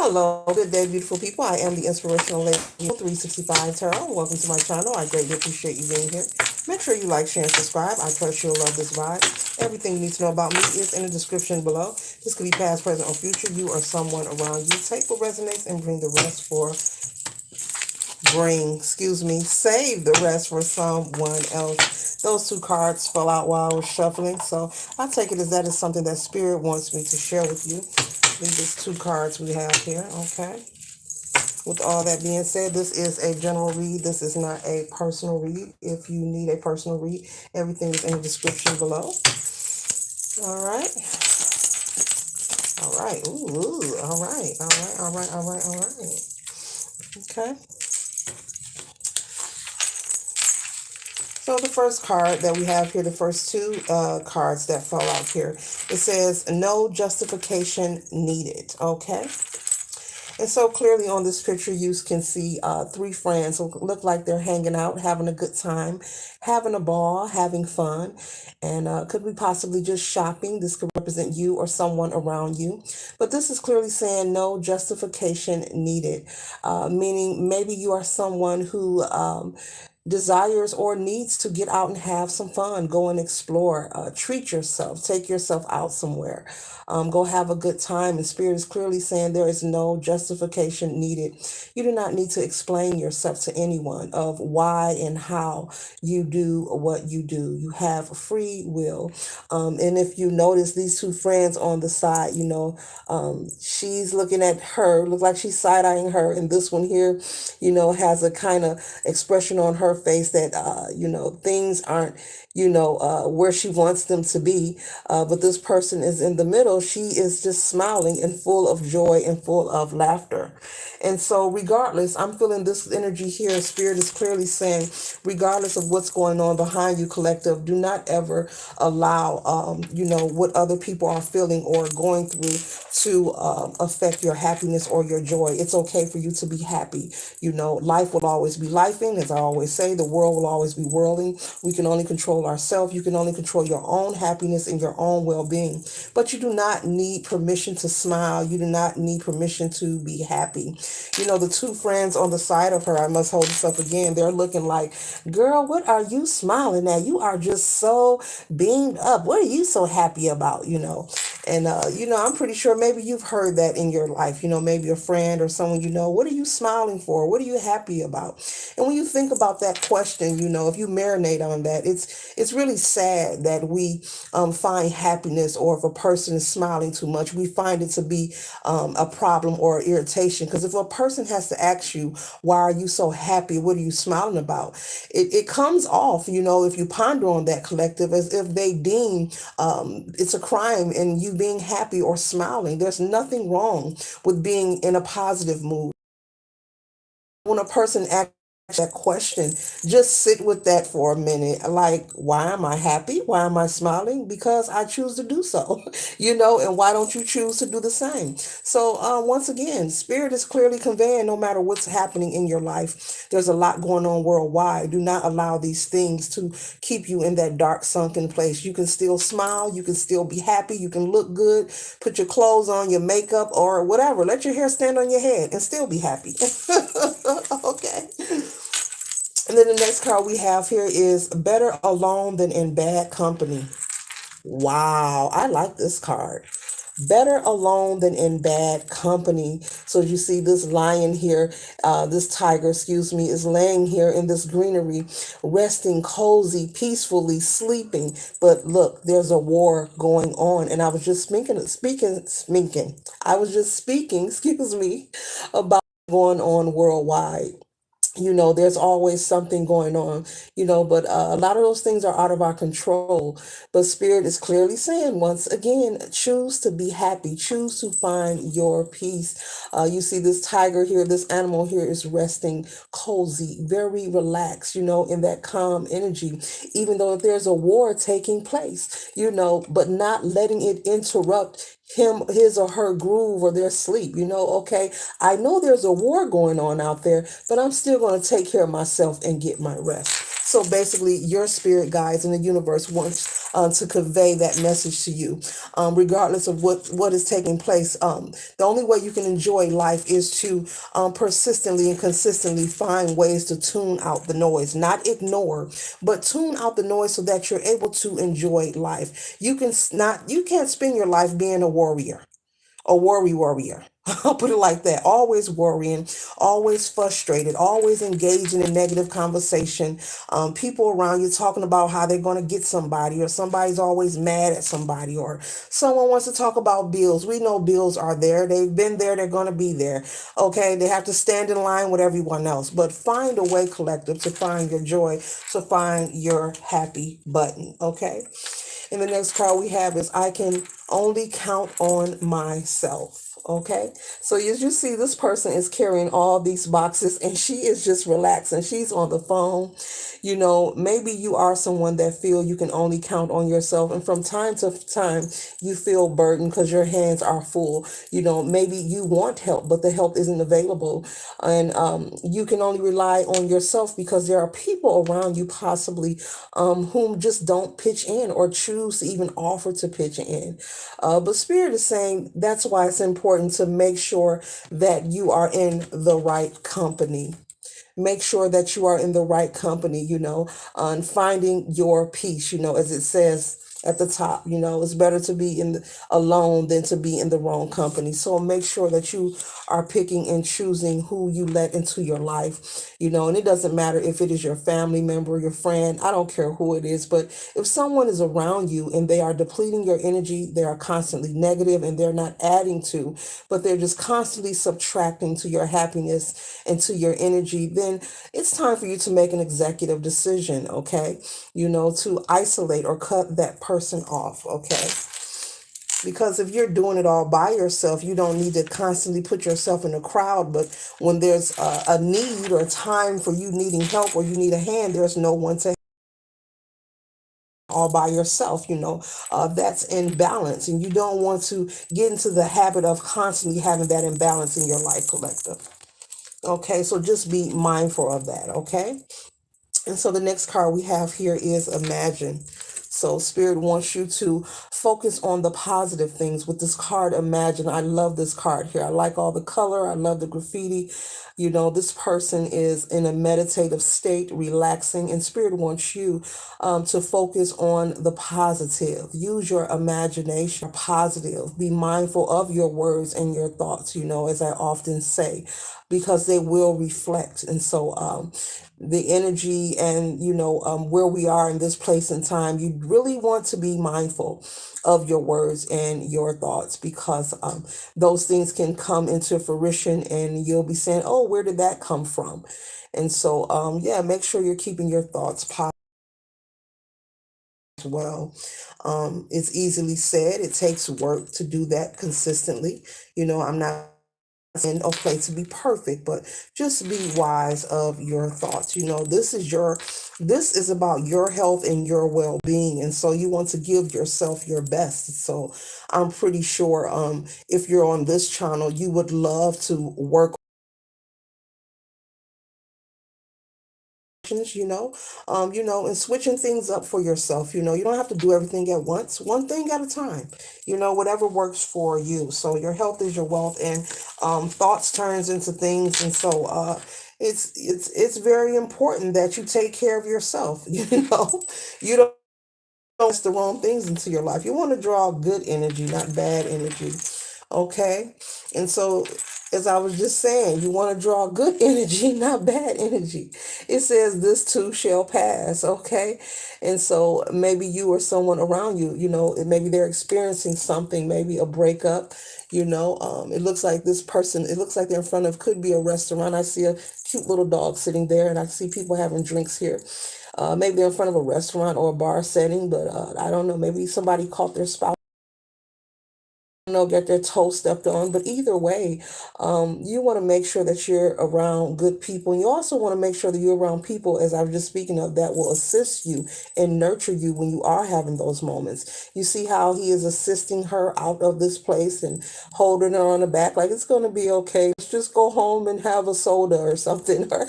Hello, good day, beautiful people. I am the Inspirational Lady 365 Tarot. Welcome to my channel. I greatly appreciate you being here. Make sure you like, share, and subscribe. I trust you'll love this vibe. Everything you need to know about me is in the description below. This could be past, present, or future. You or someone around you. Take what resonates and save the rest for someone else. Those two cards fell out while I was shuffling, so I take it as that is something that Spirit wants me to share with you. These are two cards we have here, okay? With all that being said, this is a general read. This is not a personal read. If you need a personal read, everything is in the description below. All right. All right. Ooh, all right. All right. All right. All right. All right. Okay. So the first card that we have here, the first two cards that fell out here, it says no justification needed. Okay. And so clearly on this picture, you can see three friends who look like they're hanging out, having a good time, having a ball, having fun. And could be possibly just shopping. This could represent you or someone around you. But this is clearly saying no justification needed, meaning maybe you are someone who desires or needs to get out and have some fun, go and explore, treat yourself, take yourself out somewhere, go have a good time. And Spirit is clearly saying there is no justification needed. You do not need to explain yourself to anyone of why and how you do what you do. You have free will. And if you notice these two friends on the side, she's looking at her, look like she's side-eyeing her. And this one here, has a kind of expression on her face that, things aren't, where she wants them to be. But this person is in the middle. She is just smiling and full of joy and full of laughter. And so regardless, I'm feeling this energy here. Spirit is clearly saying, regardless of what's going on behind you, collective, do not ever allow, what other people are feeling or going through to affect your happiness or your joy. It's okay for you to be happy. Life will always be lifing. As I always say, the world will always be whirling. We can only control ourselves. You can only control your own happiness and your own well-being. But you do not need permission to smile. You do not need permission to be happy. The two friends on the side of her, I must hold this up again, they're looking like, girl, what are you smiling at? You are just so beamed up. What are you so happy about, And, I'm pretty sure maybe you've heard that in your life, maybe a friend or someone, what are you smiling for? What are you happy about? And when you think about that question, if you marinate on that, it's really sad that we find happiness, or if a person is smiling too much, we find it to be a problem or irritation. Because if a person has to ask you, why are you so happy? What are you smiling about? It comes off, if you ponder on that, collective, as if they deem it's a crime in you being happy or smiling. There's nothing wrong with being in a positive mood. When a person asks that question, just sit with that for a minute. Like, why am I happy? Why am I smiling? Because I choose to do so, and why don't you choose to do the same? So once again, Spirit is clearly conveying no matter what's happening in your life, there's a lot going on worldwide. Do not allow these things to keep you in that dark, sunken place. You can still smile. You can still be happy. You can look good, put your clothes on, your makeup, or whatever. Let your hair stand on your head and still be happy. Okay. And then the next card we have here is better alone than in bad company. Wow, I like this card. Better alone than in bad company. So you see this lion here, this tiger, excuse me, is laying here in this greenery, resting cozy, peacefully sleeping. But look, there's a war going on. And I was just speaking, excuse me, about going on worldwide. There's always something going on, but a lot of those things are out of our control. But Spirit is clearly saying, once again, choose to be happy, choose to find your peace. You see this tiger here, this animal here is resting cozy, very relaxed, in that calm energy, even though there's a war taking place, but not letting it interrupt his or her groove or their sleep. Okay, I know there's a war going on out there, but I'm still going to take care of myself and get my rest. So basically, your spirit guides in the universe wants to convey that message to you, regardless of what is taking place. The only way you can enjoy life is to persistently and consistently find ways to tune out the noise, not ignore, but tune out the noise so that you're able to enjoy life. You can't spend your life being a worry warrior. I'll put it like that. Always worrying, always frustrated, always engaging in negative conversation. People around you talking about how they're going to get somebody, or somebody's always mad at somebody, or someone wants to talk about bills. We know bills are there. They've been there. They're going to be there. Okay. They have to stand in line with everyone else. But find a way, collective, to find your joy, to find your happy button. Okay. And the next card we have is I can only count on myself. Okay. So as you see, this person is carrying all these boxes and she is just relaxing. She's on the phone. Maybe you are someone that feel you can only count on yourself. And from time to time, you feel burdened because your hands are full. Maybe you want help, but the help isn't available. And you can only rely on yourself because there are people around you possibly whom just don't pitch in or choose to even offer to pitch in. But Spirit is saying that's why it's important to make sure that you are in the right company. Make sure that you are in the right company, and finding your peace, as it says at the top. It's better to be alone than to be in the wrong company. So make sure that you are picking and choosing who you let into your life, and it doesn't matter if it is your family member, your friend, I don't care who it is, but if someone is around you and they are depleting your energy, they are constantly negative and they're not adding to, but they're just constantly subtracting to your happiness and to your energy, then it's time for you to make an executive decision, okay? To isolate or cut that person off, okay? Because if you're doing it all by yourself, you don't need to constantly put yourself in a crowd. But when there's a need or time for you needing help or you need a hand, there's no one to all by yourself. That's imbalance, and you don't want to get into the habit of constantly having that imbalance in your life, collective. Okay, so just be mindful of that, okay? And so the next card we have here is Imagine. So Spirit wants you to focus on the positive things with this card, Imagine. I love this card here. I like all the color. I love the graffiti. This person is in a meditative state, relaxing, and Spirit wants you to focus on the positive. Use your imagination, positive. Be mindful of your words and your thoughts, as I often say, because they will reflect. And so, the energy and where we are in this place and time, you really want to be mindful of your words and your thoughts, because those things can come into fruition and you'll be saying, oh, where did that come from? And so yeah, make sure you're keeping your thoughts positive as well. It's easily said. It takes work to do that consistently. I'm not and okay to be perfect, but just be wise of your thoughts. This is about your health and your well-being, and so you want to give yourself your best. So I'm pretty sure if you're on this channel, you would love to work, and switching things up for yourself. You don't have to do everything at once, one thing at a time, whatever works for you. So your health is your wealth, and thoughts turns into things. And so it's very important that you take care of yourself. You don't invest the wrong things into your life. You want to draw good energy, not bad energy. Okay. And so, as I was just saying, you want to draw good energy, not bad energy. It says this too shall pass. Okay. And so maybe you or someone around you, maybe they're experiencing something, maybe a breakup. It looks like this person, it looks like they're in front of, could be a restaurant. I see a cute little dog sitting there, and I see people having drinks here. Maybe they're in front of a restaurant or a bar setting, but I don't know. Maybe somebody caught their spouse know, get their toe stepped on. But either way, you want to make sure that you're around good people. And you also want to make sure that you're around people, as I was just speaking of, that will assist you and nurture you when you are having those moments. You see how he is assisting her out of this place and holding her on the back, like, it's going to be okay. Let's just go home and have a soda or something. Or,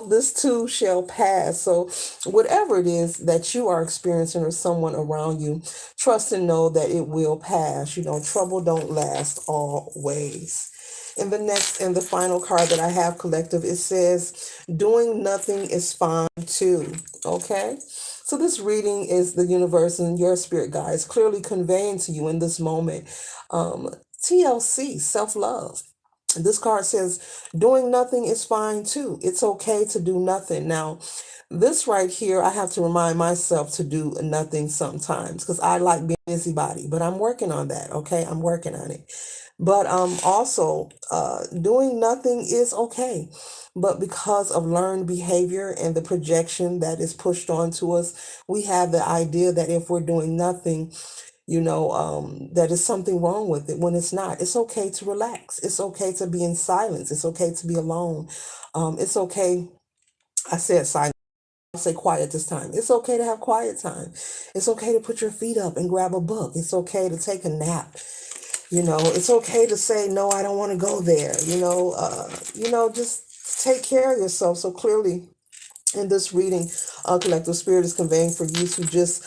this too shall pass. So, whatever it is that you are experiencing or someone around you, trust and know that it will pass. Trouble don't last always. And the next and the final card that I have, collective, it says, doing nothing is fine too. Okay? So this reading is the universe and your spirit guides clearly conveying to you in this moment, um, TLC, self-love. This card says, doing nothing is fine too. It's okay to do nothing. Now, this right here, I have to remind myself to do nothing sometimes because I like being a busybody, but I'm working on that. Okay. I'm working on it. But also, doing nothing is okay. But because of learned behavior and the projection that is pushed onto us, we have the idea that if we're doing nothing, that is something wrong with it when it's not. It's okay to relax. It's okay to be in silence. It's okay to be alone. It's okay. I said silence. I'll say quiet this time. It's okay to have quiet time. It's okay to put your feet up and grab a book. It's okay to take a nap. It's okay to say, no, I don't want to go there. Just take care of yourself. So clearly, in this reading, collective spirit is conveying for you to just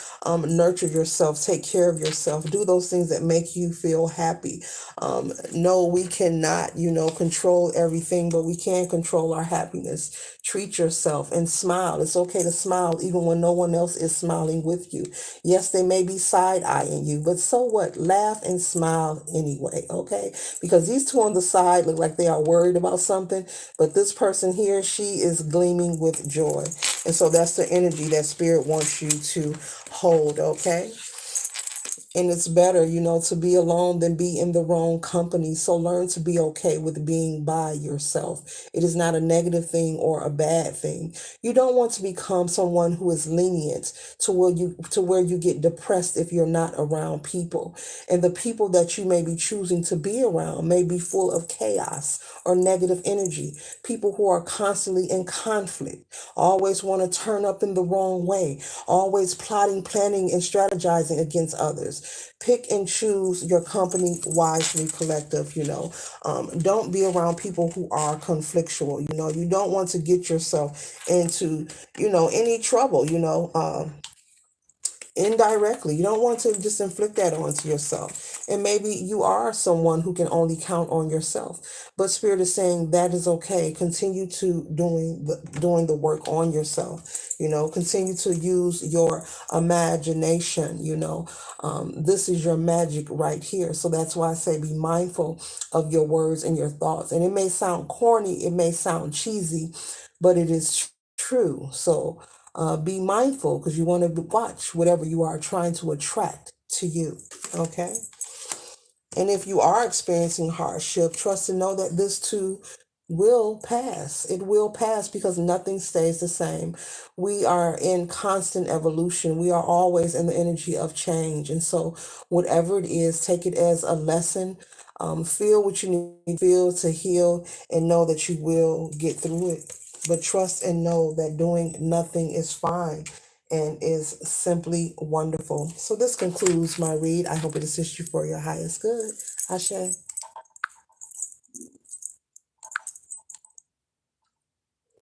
nurture yourself, take care of yourself, do those things that make you feel happy. No, we cannot, control everything, but we can control our happiness. Treat yourself and smile. It's okay to smile even when no one else is smiling with you. Yes, they may be side-eyeing you, but so what? Laugh and smile anyway, okay? Because these two on the side look like they are worried about something, but this person here, she is gleaming with joy. And so that's the energy that spirit wants you to hold, okay? And it's better, to be alone than be in the wrong company. So learn to be okay with being by yourself. It is not a negative thing or a bad thing. You don't want to become someone who is lenient to where you get depressed if you're not around people. And the people that you may be choosing to be around may be full of chaos or negative energy. People who are constantly in conflict, always want to turn up in the wrong way, always plotting, planning, and strategizing against others. Pick and choose your company wisely, collective. Don't be around people who are conflictual. You don't want to get yourself into, any trouble, indirectly. You don't want to just inflict that onto yourself. And maybe you are someone who can only count on yourself. But spirit is saying that is okay. Continue to doing the work on yourself. Continue to use your imagination. This is your magic right here. So that's why I say be mindful of your words and your thoughts. And it may sound corny, it may sound cheesy, but it is true. So be mindful because you want to watch whatever you are trying to attract to you. Okay. And if you are experiencing hardship, trust and know that this too will pass. It will pass because nothing stays the same. We are in constant evolution. We are always in the energy of change. And so, whatever it is, take it as a lesson. Feel what you need to feel to heal and know that you will get through it. But trust and know that doing nothing is fine and is simply wonderful. So this concludes my read. I hope it assists you for your highest good. Ashe.